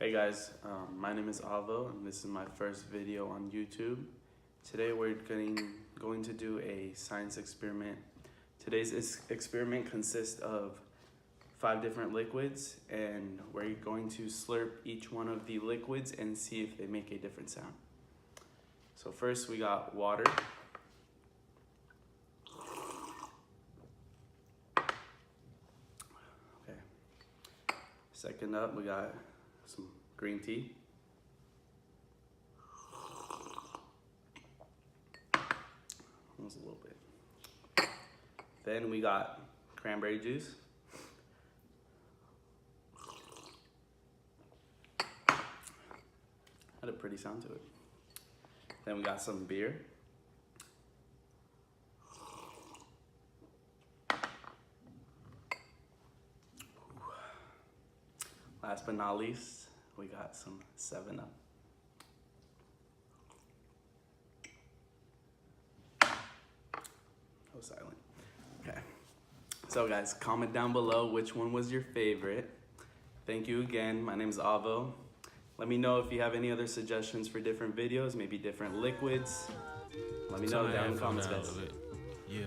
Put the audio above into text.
Hey guys, my name is Avo and this is my first video on YouTube. Today we're going to do a science experiment. Today's experiment consists of 5 different liquids and we're going to slurp each one of the liquids and see if they make a different sound. So first we got water. Okay. Second up we got some green tea. Almost a little bit. Then we got cranberry juice. Had a pretty sound to it. Then we got some beer. Last but not least, we got some 7-Up. Oh, silent. Okay. So guys, comment down below which one was your favorite. Thank you again. My name is Avo. Let me know if you have any other suggestions for different videos, maybe different liquids. Let me know down in the comments, guys. Yeah.